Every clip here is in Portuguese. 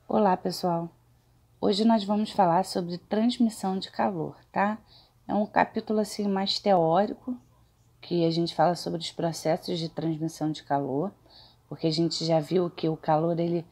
Olá, pessoal! Hoje nós vamos falar sobre transmissão de calor, tá? É um capítulo assim mais teórico, que a gente fala sobre os processos de transmissão de calor, porque a gente já viu que o calor ele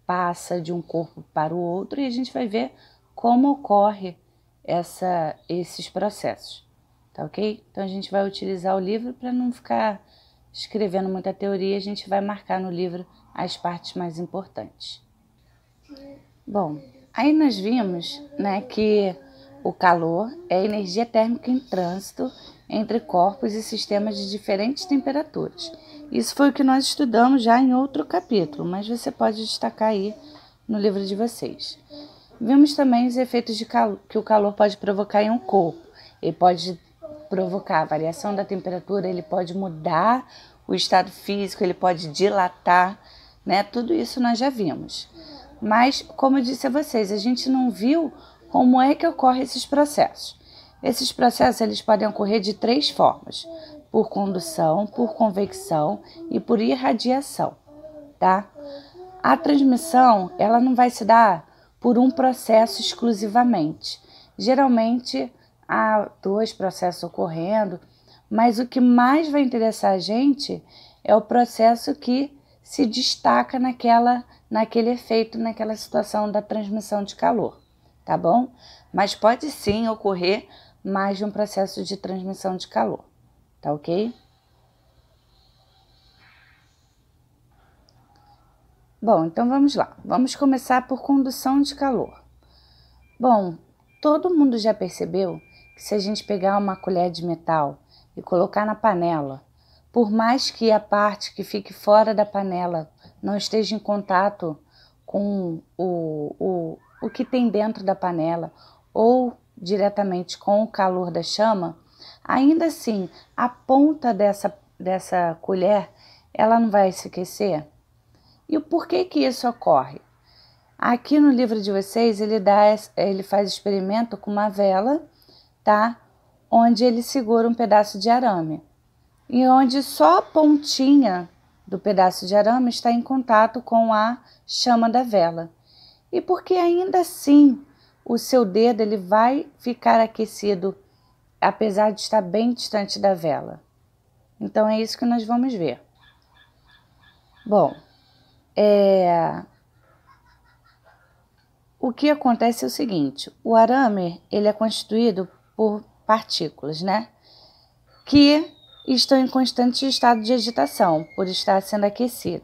passa de um corpo para o outro e a gente vai ver como ocorre esses processos, tá ok? Então a gente vai utilizar o livro para não ficar escrevendo muita teoria, a gente vai marcar no livro as partes mais importantes. Bom, aí nós vimos, né, que o calor é a energia térmica em trânsito entre corpos e sistemas de diferentes temperaturas. Isso foi o que nós estudamos já em outro capítulo, mas você pode destacar aí no livro de vocês. Vimos também os efeitos que o calor pode provocar em um corpo. Ele pode provocar a variação da temperatura, ele pode mudar o estado físico, ele pode dilatar, né? Tudo isso nós já vimos. Mas, como eu disse a vocês, a gente não viu como é que ocorrem esses processos. Esses processos eles podem ocorrer de três formas: por condução, por convecção e por irradiação, tá? A transmissão, ela não vai se dar por um processo exclusivamente. Geralmente, há dois processos ocorrendo, mas o que mais vai interessar a gente é o processo que se destaca naquele efeito, naquela situação da transmissão de calor, tá bom? Mas pode sim ocorrer mais de um processo de transmissão de calor, tá ok? Bom, então vamos lá. Vamos começar por condução de calor. Bom, todo mundo já percebeu que se a gente pegar uma colher de metal e colocar na panela, por mais que a parte que fique fora da panela não esteja em contato com o que tem dentro da panela ou diretamente com o calor da chama, ainda assim a ponta dessa colher ela não vai se aquecer? E o porquê que isso ocorre? Aqui no livro de vocês ele faz experimento com uma vela, tá? Onde ele segura um pedaço de arame e onde só a pontinha do pedaço de arame está em contato com a chama da vela. E porque ainda assim o seu dedo ele vai ficar aquecido, apesar de estar bem distante da vela. Então é isso que nós vamos ver. Bom, o que acontece é o seguinte: o arame ele é constituído por partículas, né? Que estão em constante estado de agitação, por estar sendo aquecido.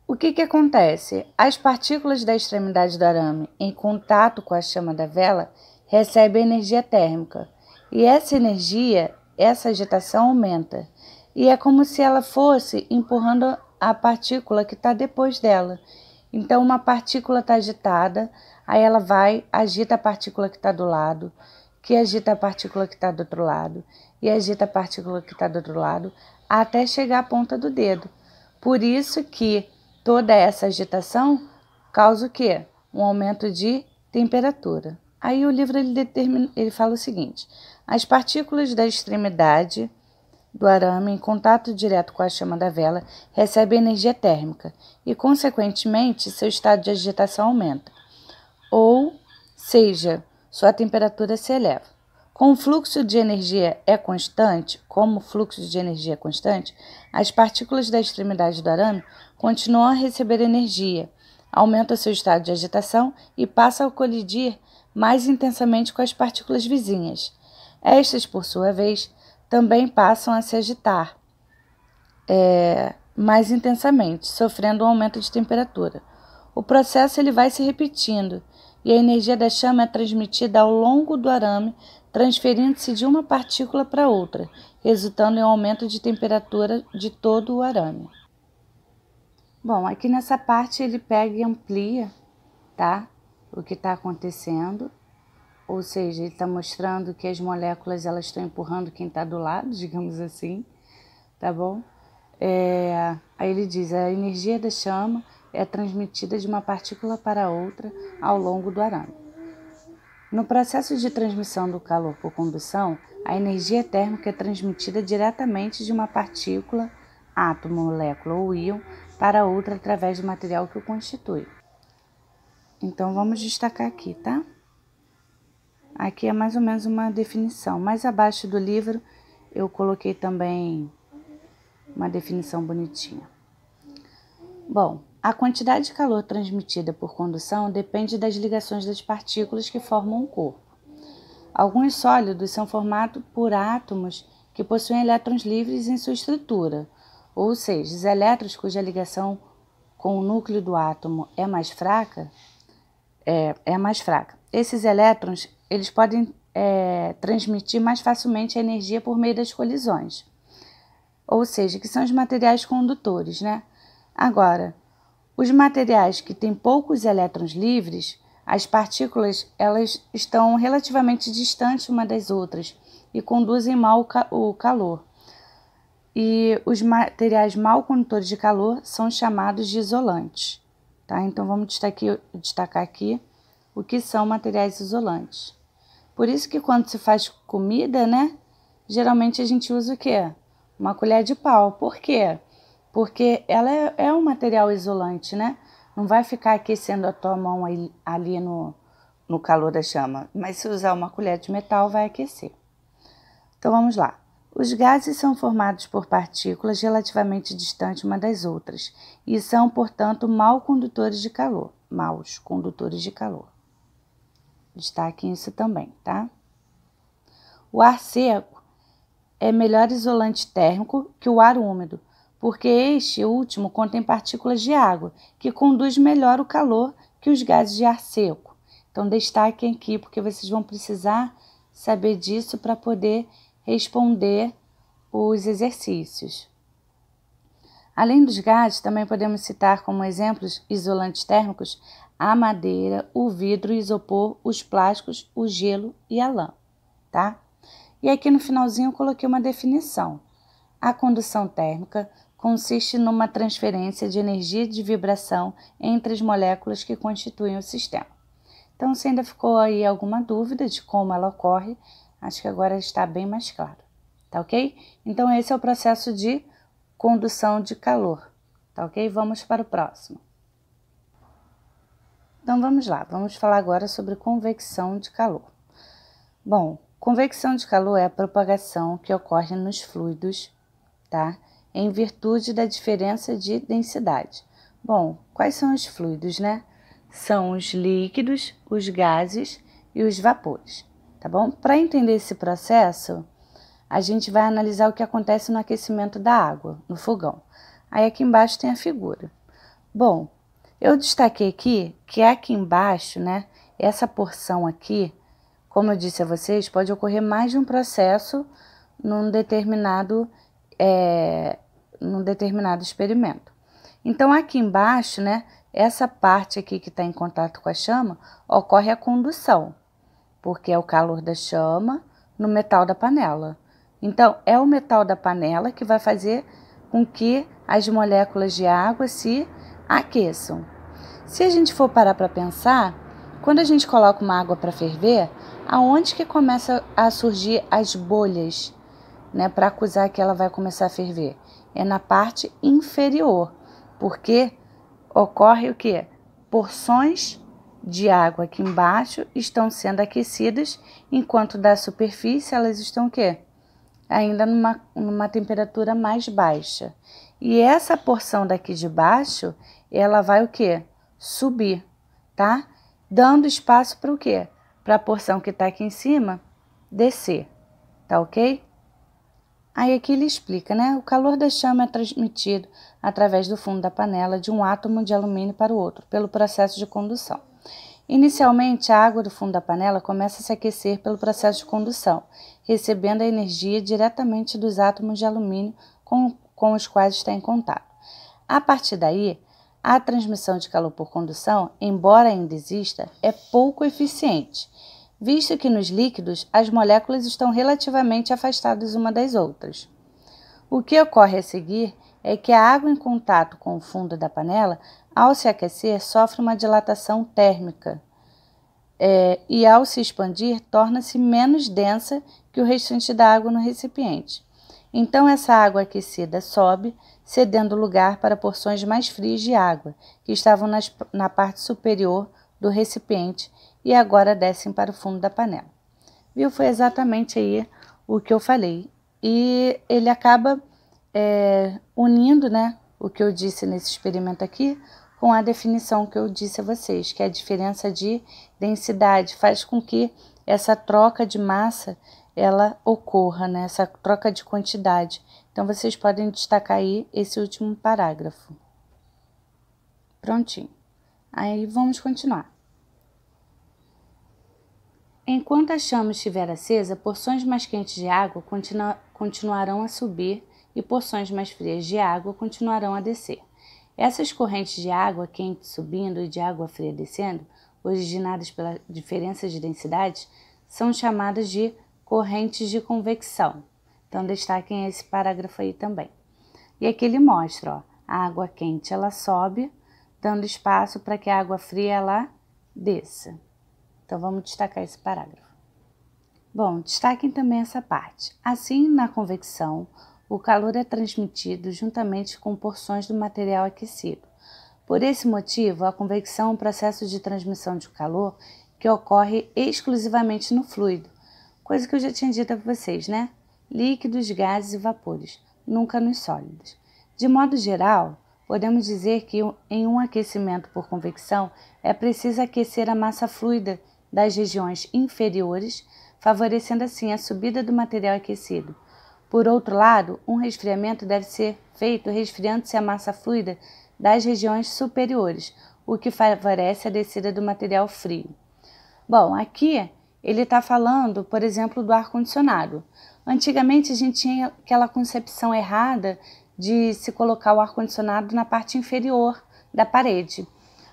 O que acontece? As partículas da extremidade do arame, em contato com a chama da vela, recebem energia térmica. E essa energia, essa agitação aumenta. E é como se ela fosse empurrando a partícula que está depois dela. Então, uma partícula está agitada, aí ela vai, agita a partícula que está do lado, que agita a partícula que está do outro lado, e agita a partícula que está do outro lado, até chegar à ponta do dedo. Por isso que toda essa agitação causa o quê? Um aumento de temperatura. Aí o livro ele fala o seguinte: as partículas da extremidade do arame em contato direto com a chama da vela recebem energia térmica e, consequentemente, seu estado de agitação aumenta, ou seja, sua temperatura se eleva. Como o fluxo de energia é constante, as partículas da extremidade do arame continuam a receber energia, aumenta seu estado de agitação e passa a colidir mais intensamente com as partículas vizinhas. Estas, por sua vez, também passam a se agitar mais intensamente, sofrendo um aumento de temperatura. O processo ele vai se repetindo e a energia da chama é transmitida ao longo do arame, transferindo-se de uma partícula para outra, resultando em um aumento de temperatura de todo o arame. Bom, aqui nessa parte ele pega e amplia, tá? O que está acontecendo. Ou seja, ele está mostrando que as moléculas elas estão empurrando quem está do lado, digamos assim, tá bom? Aí ele diz: a energia da chama é transmitida de uma partícula para outra ao longo do arame. No processo de transmissão do calor por condução, a energia térmica é transmitida diretamente de uma partícula, átomo, molécula ou íon para outra através do material que o constitui. Então, vamos destacar aqui, tá? Aqui é mais ou menos uma definição. Mais abaixo do livro, eu coloquei também uma definição bonitinha. Bom, a quantidade de calor transmitida por condução depende das ligações das partículas que formam o corpo. Alguns sólidos são formados por átomos que possuem elétrons livres em sua estrutura, ou seja, os elétrons cuja ligação com o núcleo do átomo é mais fraca. Esses elétrons eles podem transmitir mais facilmente a energia por meio das colisões, ou seja, que são os materiais condutores, né? Agora, os materiais que têm poucos elétrons livres, as partículas elas estão relativamente distantes uma das outras e conduzem mal o calor. E os materiais mal condutores de calor são chamados de isolantes, tá? Então, vamos destacar aqui o que são materiais isolantes. Por isso que quando se faz comida, né, geralmente a gente usa o quê? Uma colher de pau. Por quê? Porque ela é um material isolante, né? Não vai ficar aquecendo a tua mão ali no calor da chama. Mas se usar uma colher de metal, vai aquecer. Então, vamos lá. Os gases são formados por partículas relativamente distantes uma das outras e são, portanto, maus condutores de calor. Destaquem isso também, tá? O ar seco é melhor isolante térmico que o ar úmido, porque este último contém partículas de água, que conduz melhor o calor que os gases de ar seco. Então, destaquem aqui, porque vocês vão precisar saber disso para poder responder os exercícios. Além dos gases, também podemos citar como exemplos isolantes térmicos a madeira, o vidro, o isopor, os plásticos, o gelo e a lã, tá? E aqui no finalzinho eu coloquei uma definição. A condução térmica consiste numa transferência de energia de vibração entre as moléculas que constituem o sistema. Então, se ainda ficou aí alguma dúvida de como ela ocorre, acho que agora está bem mais claro, tá ok? Então, esse é o processo de condução de calor, tá ok? Vamos para o próximo. Então, vamos lá. Vamos falar agora sobre convecção de calor. Bom, convecção de calor é a propagação que ocorre nos fluidos, tá? Em virtude da diferença de densidade. Bom, quais são os fluidos, né? São os líquidos, os gases e os vapores, tá bom? Para entender esse processo, a gente vai analisar o que acontece no aquecimento da água, no fogão. Aí aqui embaixo tem a figura. Bom, eu destaquei aqui que aqui embaixo, né, essa porção aqui, como eu disse a vocês, pode ocorrer mais de um processo num determinado experimento. Então, aqui embaixo, né, essa parte aqui que está em contato com a chama, ocorre a condução, porque é o calor da chama no metal da panela. Então, é o metal da panela que vai fazer com que as moléculas de água se aqueçam. Se a gente for parar para pensar, quando a gente coloca uma água para ferver, aonde que começa a surgir as bolhas, né, para acusar que ela vai começar a ferver? É na parte inferior, porque ocorre o quê? Porções de água aqui embaixo estão sendo aquecidas, enquanto da superfície elas estão o quê? Ainda numa temperatura mais baixa. E essa porção daqui de baixo, ela vai o quê? Subir, tá? Dando espaço para o quê? Para a porção que está aqui em cima descer, tá ok? Aí aqui ele explica, né? O calor da chama é transmitido através do fundo da panela de um átomo de alumínio para o outro, pelo processo de condução. Inicialmente, a água do fundo da panela começa a se aquecer pelo processo de condução, recebendo a energia diretamente dos átomos de alumínio com os quais está em contato. A partir daí, a transmissão de calor por condução, embora ainda exista, é pouco eficiente, visto que nos líquidos as moléculas estão relativamente afastadas uma das outras. O que ocorre a seguir é que a água em contato com o fundo da panela, ao se aquecer, sofre uma dilatação térmica e, ao se expandir, torna-se menos densa que o restante da água no recipiente. Então, essa água aquecida sobe, cedendo lugar para porções mais frias de água, que estavam na parte superior do recipiente e agora descem para o fundo da panela. Viu? Foi exatamente aí o que eu falei. E ele acaba unindo, né, o que eu disse nesse experimento aqui com a definição que eu disse a vocês, que é a diferença de densidade faz com que essa troca de massa ela ocorra, né, essa troca de quantidade. Então, vocês podem destacar aí esse último parágrafo. Prontinho. Aí, vamos continuar. Enquanto a chama estiver acesa, porções mais quentes de água continuarão a subir e porções mais frias de água continuarão a descer. Essas correntes de água quente subindo e de água fria descendo, originadas pela diferença de densidade, são chamadas de correntes de convecção. Então, destaquem esse parágrafo aí também. E aqui ele mostra, ó, a água quente ela sobe, dando espaço para que a água fria ela desça. Então, vamos destacar esse parágrafo. Bom, destaquem também essa parte. Assim, na convecção, o calor é transmitido juntamente com porções do material aquecido. Por esse motivo, a convecção é um processo de transmissão de calor que ocorre exclusivamente no fluido, coisa que eu já tinha dito a vocês, né? Líquidos, gases e vapores, nunca nos sólidos. De modo geral, podemos dizer que em um aquecimento por convecção é preciso aquecer a massa fluida das regiões inferiores, favorecendo assim a subida do material aquecido. Por outro lado, um resfriamento deve ser feito resfriando-se a massa fluida das regiões superiores, o que favorece a descida do material frio. Bom, aqui ele está falando, por exemplo, do ar-condicionado. Antigamente a gente tinha aquela concepção errada de se colocar o ar-condicionado na parte inferior da parede.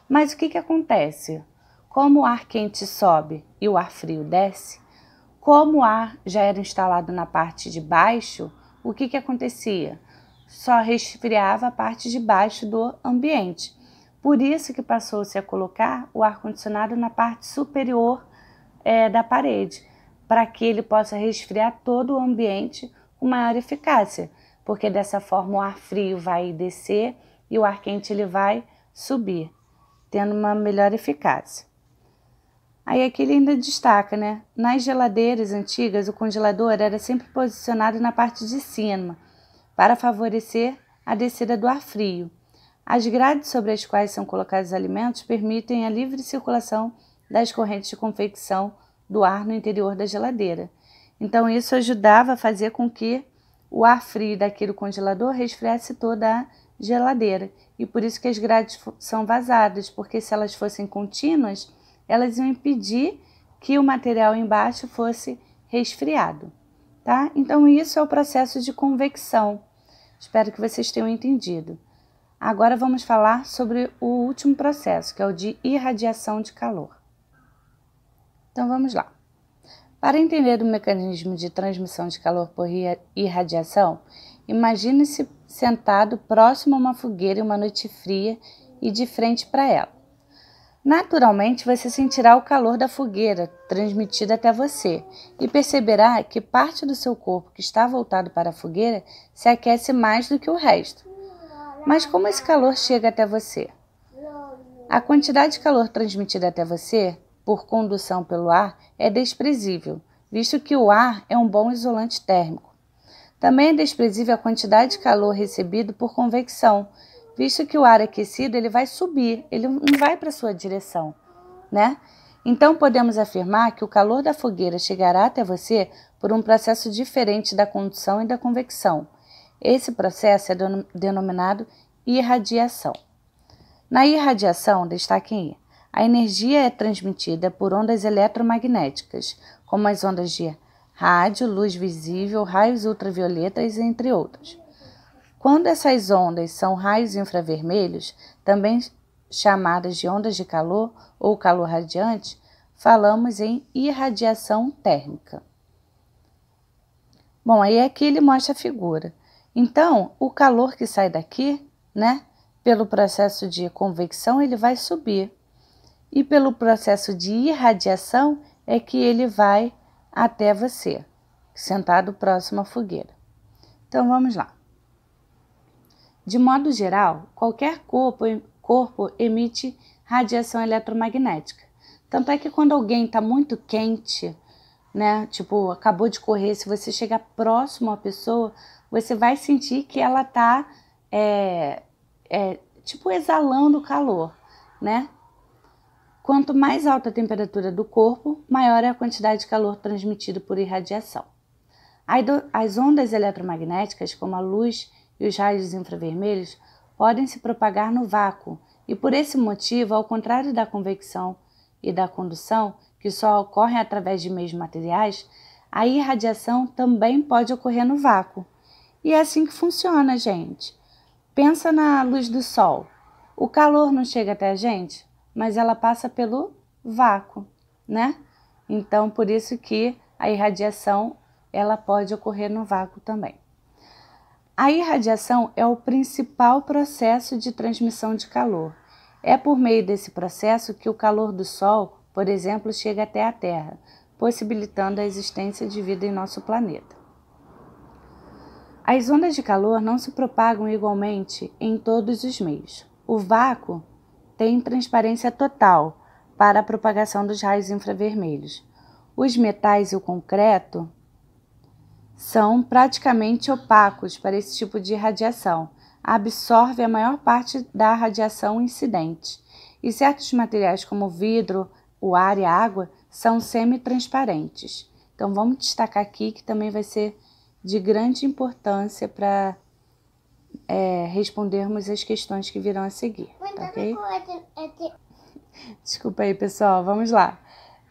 Mas o que acontece? Como o ar quente sobe e o ar frio desce, como o ar já era instalado na parte de baixo, o que acontecia? Só resfriava a parte de baixo do ambiente. Por isso que passou-se a colocar o ar-condicionado na parte superior da parede, para que ele possa resfriar todo o ambiente com maior eficácia, porque dessa forma o ar frio vai descer e o ar quente ele vai subir, tendo uma melhor eficácia. Aí aqui ele ainda destaca, né? Nas geladeiras antigas, o congelador era sempre posicionado na parte de cima, para favorecer a descida do ar frio. As grades sobre as quais são colocados os alimentos permitem a livre circulação das correntes de convecção do ar no interior da geladeira. Então, isso ajudava a fazer com que o ar frio daquele congelador resfriasse toda a geladeira. E por isso que as grades são vazadas, porque se elas fossem contínuas, elas iam impedir que o material embaixo fosse resfriado, tá? Então, isso é o processo de convecção. Espero que vocês tenham entendido. Agora vamos falar sobre o último processo, que é o de irradiação de calor. Então, vamos lá. Para entender o mecanismo de transmissão de calor por irradiação, imagine-se sentado próximo a uma fogueira em uma noite fria e de frente para ela. Naturalmente, você sentirá o calor da fogueira transmitido até você e perceberá que parte do seu corpo que está voltado para a fogueira se aquece mais do que o resto. Mas como esse calor chega até você? A quantidade de calor transmitida até você, por condução pelo ar, é desprezível, visto que o ar é um bom isolante térmico. Também é desprezível a quantidade de calor recebido por convecção, visto que o ar aquecido ele vai subir, ele não vai para a sua direção, né? Então, podemos afirmar que o calor da fogueira chegará até você por um processo diferente da condução e da convecção. Esse processo é denominado irradiação. Na irradiação, destaquem aí, a energia é transmitida por ondas eletromagnéticas, como as ondas de rádio, luz visível, raios ultravioletas, entre outros. Quando essas ondas são raios infravermelhos, também chamadas de ondas de calor ou calor radiante, falamos em irradiação térmica. Bom, aí aqui ele mostra a figura. Então, o calor que sai daqui, né, pelo processo de convecção, ele vai subir. E pelo processo de irradiação é que ele vai até você, sentado próximo à fogueira. Então, vamos lá. De modo geral, qualquer corpo emite radiação eletromagnética. Tanto é que quando alguém está muito quente, né, tipo, acabou de correr, se você chegar próximo à pessoa, você vai sentir que ela está, tipo, exalando calor, né? Quanto mais alta a temperatura do corpo, maior é a quantidade de calor transmitido por irradiação. As ondas eletromagnéticas, como a luz e os raios infravermelhos, podem se propagar no vácuo e, por esse motivo, ao contrário da convecção e da condução, que só ocorrem através de meios materiais, a irradiação também pode ocorrer no vácuo. E é assim que funciona, gente. Pensa na luz do sol. O calor não chega até a gente, mas ela passa pelo vácuo, né? Então, por isso que a irradiação ela pode ocorrer no vácuo também. A irradiação é o principal processo de transmissão de calor. É por meio desse processo que o calor do Sol, por exemplo, chega até a Terra, possibilitando a existência de vida em nosso planeta. As ondas de calor não se propagam igualmente em todos os meios. O vácuo tem transparência total para a propagação dos raios infravermelhos. Os metais e o concreto são praticamente opacos para esse tipo de radiação, absorve a maior parte da radiação incidente. E certos materiais como o vidro, o ar e a água são semi-transparentes. Então vamos destacar aqui que também vai ser de grande importância para respondermos as questões que virão a seguir, ok? Desculpa aí, pessoal, vamos lá.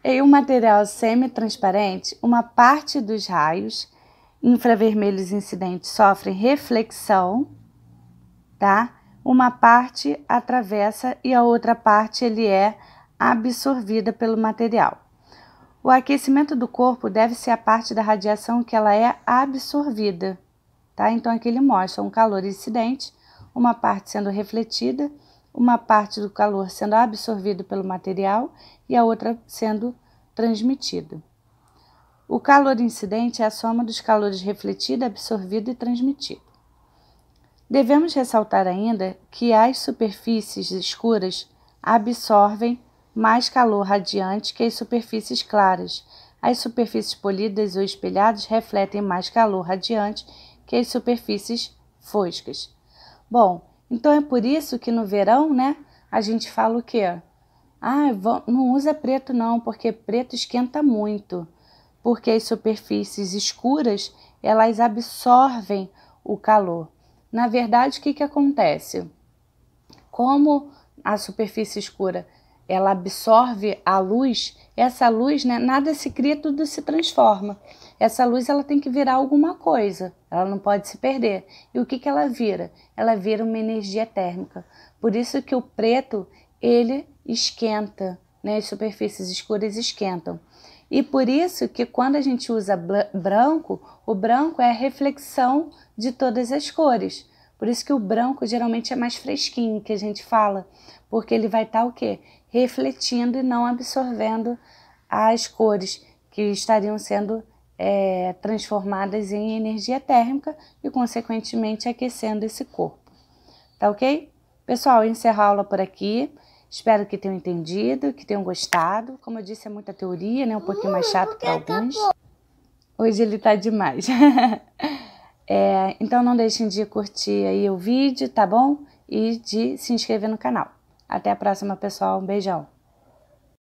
Em um material semi-transparente, uma parte dos raios infravermelhos incidentes sofrem reflexão, tá? Uma parte atravessa e a outra parte ele é absorvida pelo material. O aquecimento do corpo deve ser a parte da radiação que ela é absorvida, tá? Então aqui ele mostra um calor incidente, uma parte sendo refletida, uma parte do calor sendo absorvido pelo material e a outra sendo transmitida. O calor incidente é a soma dos calores refletido, absorvido e transmitido. Devemos ressaltar ainda que as superfícies escuras absorvem mais calor radiante que as superfícies claras. As superfícies polidas ou espelhadas refletem mais calor radiante que as superfícies foscas. Bom, então é por isso que no verão, né, a gente fala o quê? Não usa preto não, porque preto esquenta muito. Porque as superfícies escuras, elas absorvem o calor. Na verdade, o que acontece? Como a superfície escura, ela absorve a luz, essa luz, né, nada se cria, tudo se transforma. Essa luz, ela tem que virar alguma coisa, ela não pode se perder. E o que ela vira? Ela vira uma energia térmica. Por isso que o preto, ele esquenta, né, as superfícies escuras esquentam. E por isso que quando a gente usa branco, o branco é a reflexão de todas as cores. Por isso que o branco geralmente é mais fresquinho, que a gente fala, porque ele vai estar o quê? Refletindo e não absorvendo as cores que estariam sendo transformadas em energia térmica e, consequentemente, aquecendo esse corpo. Tá ok? Pessoal, eu encerro a aula por aqui. Espero que tenham entendido, que tenham gostado. Como eu disse, é muita teoria, né? Um pouquinho mais chato para alguns. Hoje ele tá demais. Então não deixem de curtir aí o vídeo, tá bom? E de se inscrever no canal. Até a próxima, pessoal. Um beijão.